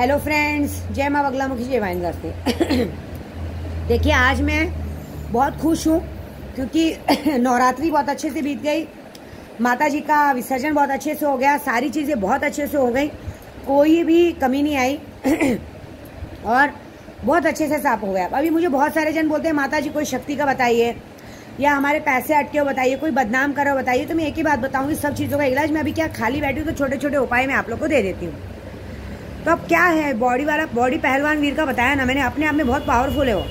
Hello friends, जय माँ बगलामुखी, जय वाइन से। देखिए, आज मैं बहुत खुश हूँ क्योंकि नवरात्रि बहुत अच्छे से बीत गई। माता जी का विसर्जन बहुत अच्छे से हो गया, सारी चीज़ें बहुत अच्छे से हो गई, कोई भी कमी नहीं आई और बहुत अच्छे से साफ हो गया। अभी मुझे बहुत सारे जन बोलते हैं माता जी कोई शक्ति का बताइए या हमारे पैसे अटके हो बताइए, कोई बदनाम करो बताइए। तो मैं एक ही बात बताऊंगी, सब चीज़ों का इलाज। मैं अभी क्या खाली बैठी हूँ तो छोटे छोटे उपाय मैं आप लोग को दे देती हूँ। तो अब क्या है, बॉडी पहलवान वीर का बताया ना मैंने, अपने आप में बहुत पावरफुल है वो।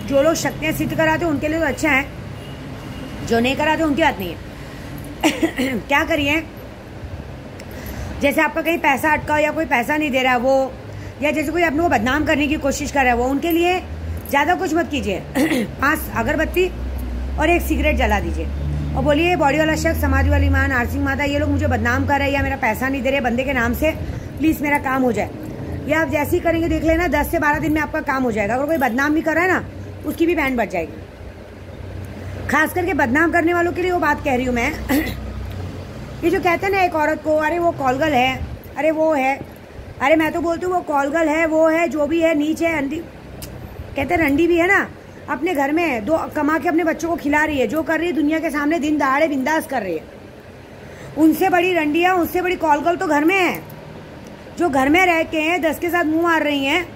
जो लोग शक्तियाँ सिद्ध कराते हैं उनके लिए तो अच्छा है, जो नहीं कराते उनकी बात नहीं है। क्या करिए, जैसे आपका कहीं पैसा अटका हो या कोई पैसा नहीं दे रहा है वो, या जैसे कोई अपने को बदनाम करने की कोशिश कर रहा है वो, उनके लिए ज़्यादा कुछ मत कीजिए। 5 अगरबत्ती और 1 सिगरेट जला दीजिए और बोलिए, बॉडी वाला शख्स, समाधि वाली मां, नारसिंह माता, ये लोग मुझे बदनाम कर रहे हैं या मेरा पैसा नहीं दे रहे बंदे के नाम से, प्लीज़ मेरा काम हो जाए। ये आप जैसे ही करेंगे देख लेना, 10 से 12 दिन में आपका काम हो जाएगा। अगर कोई बदनाम भी कर रहा है ना, उसकी भी बैंड बच जाएगी। खास करके बदनाम करने वालों के लिए वो बात कह रही हूँ मैं। ये जो कहते हैं ना एक औरत को, अरे वो कॉलगल है, अरे वो है, अरे मैं तो बोलती हूँ वो कॉलगल है, वो है, जो भी है, नीच है, अंडी, कहते हैं रंडी भी है ना, अपने घर में 2 कमा के अपने बच्चों को खिला रही है, जो कर रही है दुनिया के सामने दिन दहाड़े बिंदास कर रही है। उनसे बड़ी रंडिया, उससे बड़ी कॉलगल तो घर में है, जो घर में रह के 10 के साथ मुंह मार रही हैं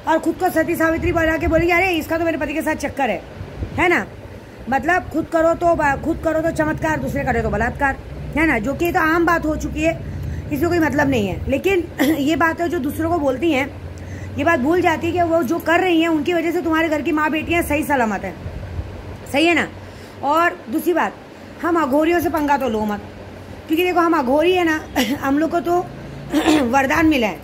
और खुद को सती सावित्री बना के बोलेगी, अरे इसका तो मेरे पति के साथ चक्कर है ना। मतलब खुद करो तो चमत्कार, दूसरे करे तो बलात्कार, है ना, जो कि तो आम बात हो चुकी है, इसमें कोई मतलब नहीं है। लेकिन ये बात है जो दूसरों को बोलती हैं, ये बात भूल जाती है कि वो जो कर रही हैं उनकी वजह से तुम्हारे घर की माँ बेटियाँ सही सलामत है, सही है ना। और दूसरी बात, हम अघोरियों से पंगा तो लो मत, क्योंकि देखो हम अघोरी है ना, हम लोग को तो वरदान मिला है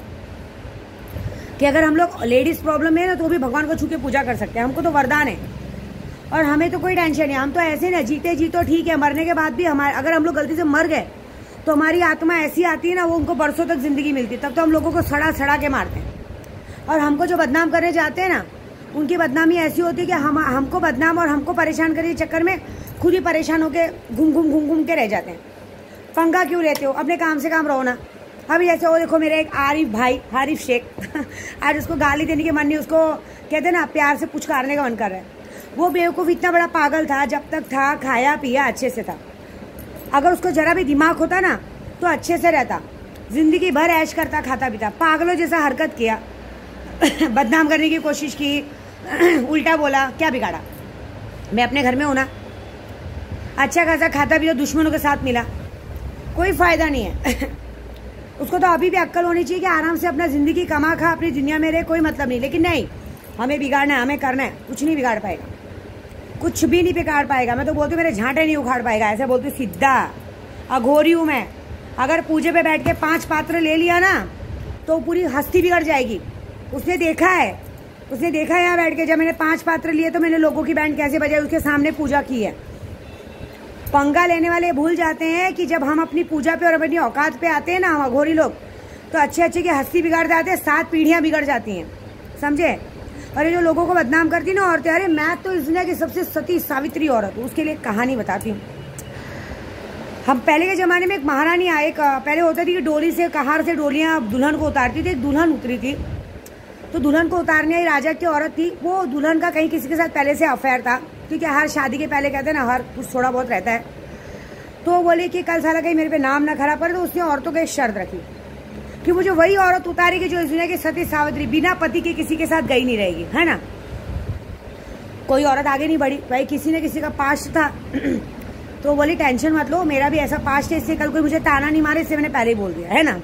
कि अगर हम लोग लेडीज प्रॉब्लम है ना तो भी भगवान को छू के पूजा कर सकते हैं, हमको तो वरदान है और हमें तो कोई टेंशन नहीं। हम तो ऐसे ना जीते जी तो ठीक है, मरने के बाद भी हमारे, अगर हम लोग गलती से मर गए तो हमारी आत्मा ऐसी आती है ना, वो उनको बरसों तक जिंदगी मिलती है। तब तो हम लोगों को सड़ा के मारते हैं। और हमको जो बदनाम करने जाते हैं ना, उनकी बदनामी ऐसी होती है कि हमको बदनाम और हमको परेशान करने के चक्कर में खुद ही परेशान होके घूम के रह जाते हैं। पंगा क्यों लेते हो, अपने काम से काम रहो ना। अभी जैसे वो देखो, मेरे एक आरिफ भाई, हारिफ शेख, आज उसको गाली देने के मन नहीं, उसको कहते हैं ना प्यार से पुचकारने का मन कर रहा है। वो बेवकूफ़ इतना बड़ा पागल था, जब तक था खाया पिया अच्छे से था। अगर उसको जरा भी दिमाग होता ना तो अच्छे से रहता, जिंदगी भर ऐश करता, खाता पीता। पागलों जैसा हरकत किया, बदनाम करने की कोशिश की, उल्टा बोला, क्या बिगाड़ा। मैं अपने घर में हूँ ना, अच्छा खासा खाता पीता, दुश्मनों के साथ मिला, कोई फायदा नहीं है। उसको तो अभी भी अक्ल होनी चाहिए कि आराम से अपना जिंदगी कमा खा, अपनी दुनिया में रहे, कोई मतलब नहीं। लेकिन नहीं, हमें बिगाड़ना है, हमें करना है, कुछ नहीं बिगाड़ पाएगा, कुछ भी नहीं बिगाड़ पाएगा। मैं तो बोलती हूँ मेरे झांटे नहीं उखाड़ पाएगा, ऐसे बोलती हूँ सीधा। अघोरी हूँ मैं। अगर पूजे पे बैठ के 5 पात्र ले लिया ना तो पूरी हस्ती बिगड़ जाएगी। उसने देखा है यहाँ बैठ के, जब मैंने 5 पात्र लिए तो मैंने लोगों की बैंड कैसे बजाई, उसके सामने पूजा की है। पंगा लेने वाले भूल जाते हैं कि जब हम अपनी पूजा पे और अपनी औकात पे आते हैं ना, हम अघोरी लोग, तो अच्छे की हस्ती बिगाड़ जाते हैं, 7 पीढ़ियां बिगड़ जाती हैं, समझे। और ये जो लोगों को बदनाम करती ना औरतें, अरे मैं तो इस दुनिया की सबसे सती सावित्री औरत हूँ। उसके लिए कहानी बताती हूँ। हम पहले के ज़माने में एक महारानी आए, पहले होता थी कि डोली से, कहार से डोलियाँ दुल्हन को उतारती थी। एक दुल्हन उतरी थी, तो दुल्हन को उतारने आई राजा की औरत थी। वो दुल्हन का कहीं किसी के साथ पहले से अफेयर था, क्योंकि हर शादी के पहले कहते हैं ना, हर कुछ थोड़ा बहुत रहता है। तो वो बोली कि कल साला कहीं मेरे पे नाम ना खराब करे, तो उसने औरतों को एक शर्त रखी कि मुझे वही औरत उतारेगी जो इस दुनिया की सती सावित्री, बिना पति के किसी के साथ गई नहीं रहेगी, है ना। कोई औरत आगे नहीं बढ़ी, भाई किसी न किसी का पास्ट था। तो बोली टेंशन मत लो, मेरा भी ऐसा पास्ट है, इससे कल कोई मुझे ताना नहीं मारे, इससे मैंने पहले ही बोल दिया, है ना।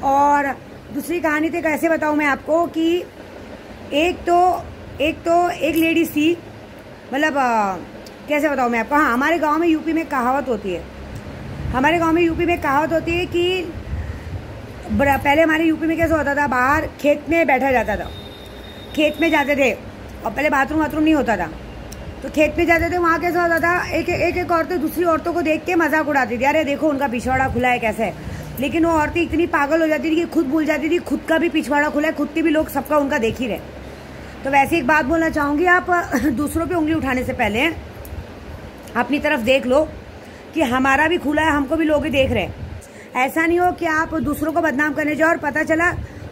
और दूसरी कहानी तो कैसे बताऊं मैं आपको कि एक लेडीज थी, मतलब कैसे बताऊं मैं आपको। हाँ, हमारे गांव में यूपी में कहावत होती है, कि पहले हमारे यूपी में कैसे होता था, बाहर खेत में बैठा जाता था, खेत में जाते थे और पहले बाथरूम नहीं होता था, तो खेत में जाते थे। वहाँ कैसा होता था, एक औरतें दूसरी औरतों को देख के मजाक उड़ाती थी, अरे देखो उनका पिछवाड़ा खुला है कैसे। लेकिन वो औरतें इतनी पागल हो जाती थी कि खुद भूल जाती थी खुद का भी पिछवाड़ा खुला है, खुद के भी लोग सबका उनका देख ही रहे। तो वैसे एक बात बोलना चाहूँगी, आप दूसरों पे उंगली उठाने से पहले अपनी तरफ देख लो कि हमारा भी खुला है, हमको भी लोग ही देख रहे हैं। ऐसा नहीं हो कि आप दूसरों को बदनाम करने जाओ और पता चला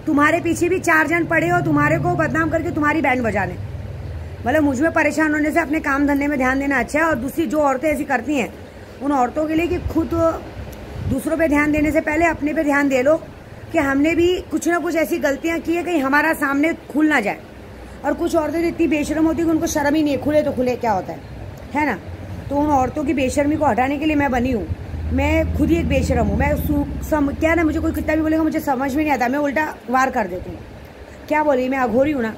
तुम्हारे पीछे भी 4 जन पड़े हो तुम्हारे को बदनाम करके तुम्हारी बैंड बजाने। मतलब मुझ में परेशान होने से अपने काम धंधे में ध्यान देना अच्छा है। और दूसरी जो औरतें ऐसी करती हैं उन औरतों के लिए कि खुद दूसरों पे ध्यान देने से पहले अपने पे ध्यान दे लो कि हमने भी कुछ ना कुछ ऐसी गलतियां की है कहीं हमारा सामने खुल ना जाए। और कुछ औरतें इतनी बेशर्म होती है कि उनको शर्म ही नहीं है, खुले तो खुले क्या होता है ना। तो उन औरतों की बेशर्मी को हटाने के लिए मैं बनी हूँ। मैं खुद ही एक बेशर्म हूँ। मैं क्या ना, मुझे कोई कितना भी बोलेगा मुझे समझ में नहीं आता, मैं उल्टा वार कर देती हूँ। क्या बोली, मैं अघोरी हूँ ना।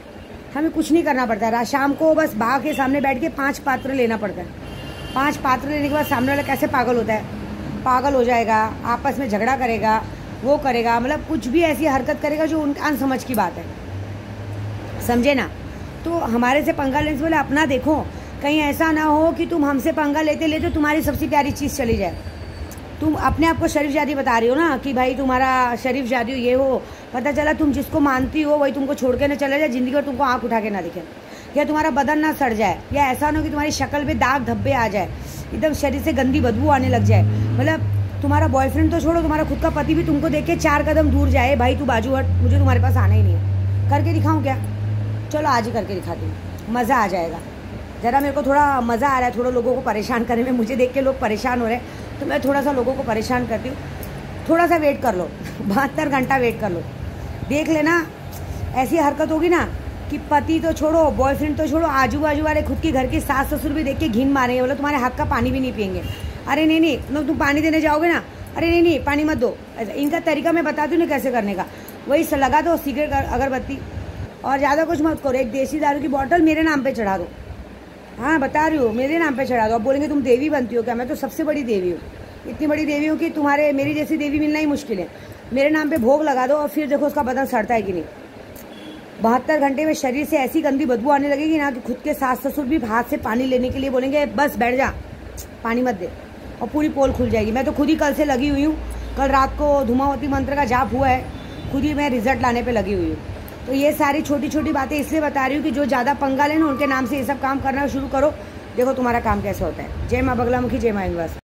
हमें कुछ नहीं करना पड़ता है। शाम को बस बा के सामने बैठ के 5 पात्र लेना पड़ता है। 5 पात्र लेने के बाद सामने वाला कैसे पागल होता है, पागल हो जाएगा, आपस में झगड़ा करेगा, वो करेगा, मतलब कुछ भी ऐसी हरकत करेगा जो उनके अनसमझ की बात है, समझे ना। तो हमारे से पंगा लेने से पहले अपना देखो, कहीं ऐसा ना हो कि तुम हमसे पंगा लेते लेते तुम्हारी सबसे प्यारी चीज़ चली जाए। तुम अपने आप को शरीफ जादी बता रही हो ना कि भाई तुम्हारा शरीफ जादी हो, ये हो, पता चला तुम जिसको मानती हो वही तुमको छोड़ के ना चले जाए जिंदगी और तुमको आँख उठा के ना दिखे, या तुम्हारा बदन ना सड़ जाए, या ऐसा ना हो कि तुम्हारी शक्ल पे दाग धब्बे आ जाए, एकदम शरीर से गंदी बदबू आने लग जाए। मतलब तुम्हारा बॉयफ्रेंड तो छोड़ो, तुम्हारा खुद का पति भी तुमको देख के 4 कदम दूर जाए, भाई तू बाजू हट, मुझे तुम्हारे पास आना ही नहीं है। करके दिखाऊँ क्या? चलो आज ही करके दिखाती हूँ, मज़ा आ जाएगा। ज़रा मेरे को थोड़ा मज़ा आ रहा है, थोड़ा लोगों को परेशान करने में। मुझे देख के लोग परेशान हो रहे हैं तो मैं थोड़ा सा लोगों को परेशान करती हूँ। थोड़ा सा वेट कर लो, 72 घंटा वेट कर लो, देख लेना। ऐसी हरकत होगी ना कि पति तो छोड़ो, बॉयफ्रेंड तो छोड़ो, आजू बाजू वाले खुद के घर के सास ससुर भी देख के घिन मारेंगे, बोलो तुम्हारे हाथ का पानी भी नहीं पियेंगे। अरे नहीं नहीं, मतलब तुम पानी देने जाओगे ना, अरे नहीं नहीं पानी मत दो। इनका तरीका मैं बताती हूँ ना कैसे करने का। वही लगा दो सिगरेट अगरबत्ती और ज़्यादा कुछ मत करो। एक देसी दारू की बोतल मेरे नाम पे चढ़ा दो। हाँ बता रही हूँ, मेरे नाम पे चढ़ा दो। अब बोलेंगे तुम देवी बनती हो क्या? मैं तो सबसे बड़ी देवी हूँ, इतनी बड़ी देवी हूँ कि तुम्हारे मेरी जैसी देवी मिलना ही मुश्किल है। मेरे नाम पे भोग लगा दो और फिर देखो उसका बदन सड़ता है कि नहीं। 72 घंटे में शरीर से ऐसी गंदी बदबू आने लगेगी ना कि खुद के सास ससुर भी हाथ से पानी लेने के लिए बोलेंगे बस बैठ जा, पानी मत दे, और पूरी पोल खुल जाएगी। मैं तो खुद ही कल से लगी हुई हूँ। कल रात को धूमावती मंत्र का जाप हुआ है, खुद ही मैं रिजल्ट लाने पर लगी हुई हूँ। तो ये सारी छोटी छोटी बातें इसलिए बता रही हूँ कि जो ज़्यादा पंगा लेना उनके नाम से ये सब काम करना शुरू करो, देखो तुम्हारा काम कैसे होता है। जय माँ बगलामुखी, जय माँ यूनिवर्स।